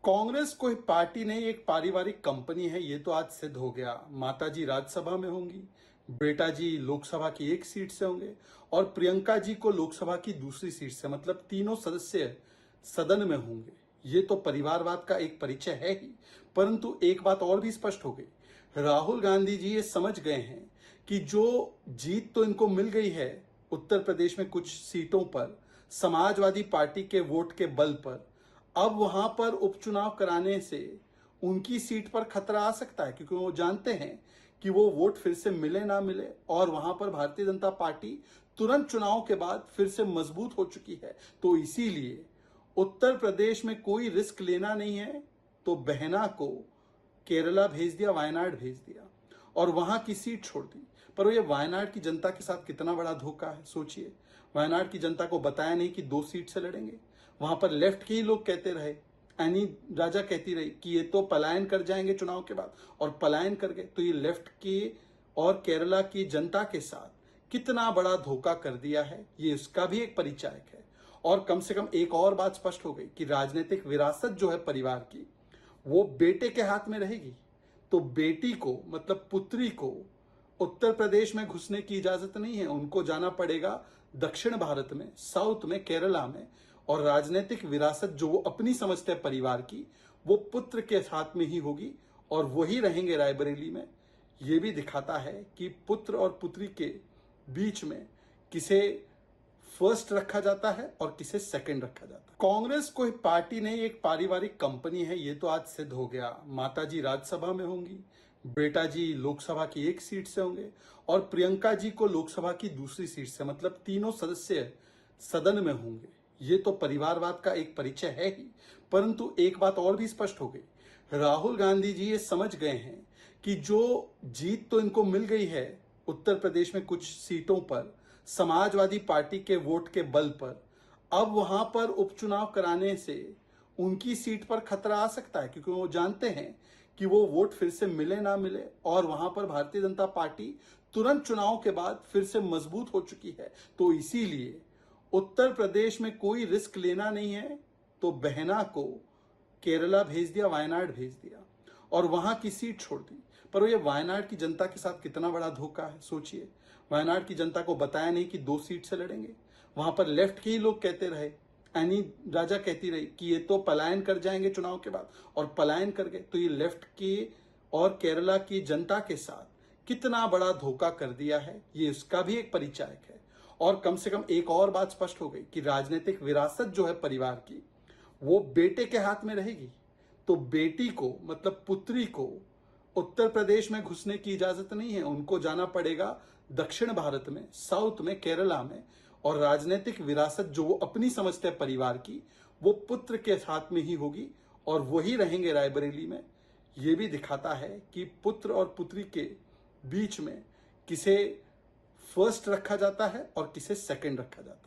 कांग्रेस कोई पार्टी नहीं, एक पारिवारिक कंपनी है, ये तो आज सिद्ध हो गया। माताजी राज्यसभा में होंगी, बेटा जी लोकसभा की एक सीट से होंगे और प्रियंका जी को लोकसभा की दूसरी सीट से, मतलब तीनों सदस्य सदन में होंगे। ये तो परिवारवाद का एक परिचय है ही, परंतु एक बात और भी स्पष्ट हो गई। राहुल गांधी जी ये समझ गए हैं कि जो जीत तो इनको मिल गई है उत्तर प्रदेश में कुछ सीटों पर समाजवादी पार्टी के वोट के बल पर, अब वहां पर उपचुनाव कराने से उनकी सीट पर खतरा आ सकता है, क्योंकि वो जानते हैं कि वो वोट फिर से मिले ना मिले और वहां पर भारतीय जनता पार्टी तुरंत चुनाव के बाद फिर से मजबूत हो चुकी है। तो इसीलिए उत्तर प्रदेश में कोई रिस्क लेना नहीं है, तो बहना को केरला भेज दिया, वायनाड भेज दिया और वहां की सीट छोड़ दी। पर ये वायनाड की जनता के साथ कितना बड़ा धोखा है, सोचिए। वायनाड की जनता को बताया नहीं कि 2 सीट से लड़ेंगे। वहां पर लेफ्ट के ही लोग कहते रहे, एनी राजा कहती रही कि ये तो पलायन कर जाएंगे चुनाव के बाद, और पलायन कर गए। तो ये लेफ्ट के और केरला की जनता के साथ कितना बड़ा धोखा कर दिया है, ये इसका भी एक परिचायक है। और कम से कम एक और बात स्पष्ट हो गई कि राजनीतिक विरासत जो है परिवार की, वो बेटे के हाथ में रहेगी। तो बेटी को, मतलब पुत्री को, उत्तर प्रदेश में घुसने की इजाजत नहीं है। उनको जाना पड़ेगा दक्षिण भारत में, साउथ में, केरला में। और राजनीतिक विरासत जो वो अपनी समझते हैं परिवार की, वो पुत्र के साथ में ही होगी और वही रहेंगे रायबरेली में। ये भी दिखाता है कि पुत्र और पुत्री के बीच में किसे फर्स्ट रखा जाता है और किसे सेकंड रखा जाता है। कांग्रेस कोई पार्टी नहीं, एक पारिवारिक कंपनी है, ये तो आज सिद्ध हो गया। माताजी राज्यसभा में होंगी, बेटा जी लोकसभा की एक सीट से होंगे और प्रियंका जी को लोकसभा की दूसरी सीट से, मतलब तीनों सदस्य सदन में होंगे। ये तो परिवारवाद का एक परिचय है ही, परंतु एक बात और भी स्पष्ट हो गई। राहुल गांधी जी ये समझ गए हैं कि जो जीत तो इनको मिल गई है उत्तर प्रदेश में कुछ सीटों पर समाजवादी पार्टी के वोट के बल पर, अब वहां पर उपचुनाव कराने से उनकी सीट पर खतरा आ सकता है, क्योंकि वो जानते हैं कि वो वोट फिर से मिले ना मिले और वहां पर भारतीय जनता पार्टी तुरंत चुनाव के बाद फिर से मजबूत हो चुकी है। तो इसीलिए उत्तर प्रदेश में कोई रिस्क लेना नहीं है, तो बहना को केरला भेज दिया, वायनाड भेज दिया और वहां की सीट छोड़ दी। पर ये वायनाड की जनता के साथ कितना बड़ा धोखा है, सोचिए। वायनाड की जनता को बताया नहीं कि 2 सीट से लड़ेंगे। वहां पर लेफ्ट के ही लोग कहते रहे, एनी राजा कहती रही कि ये तो पलायन कर जाएंगे चुनाव के बाद, और पलायन कर गए। तो ये लेफ्ट के और केरला की जनता के साथ कितना बड़ा धोखा कर दिया है, ये इसका भी एक परिचायक है। और कम से कम एक और बात स्पष्ट हो गई कि राजनीतिक विरासत जो है परिवार की, वो बेटे के हाथ में रहेगी। तो बेटी को, मतलब पुत्री को, उत्तर प्रदेश में घुसने की इजाजत नहीं है। उनको जाना पड़ेगा दक्षिण भारत में, साउथ में, केरला में। और राजनीतिक विरासत जो वो अपनी समझते हैं परिवार की, वो पुत्र के साथ में ही होगी और वही रहेंगे रायबरेली में। ये भी दिखाता है कि पुत्र और पुत्री के बीच में किसे फर्स्ट रखा जाता है और किसे सेकंड रखा जाता है।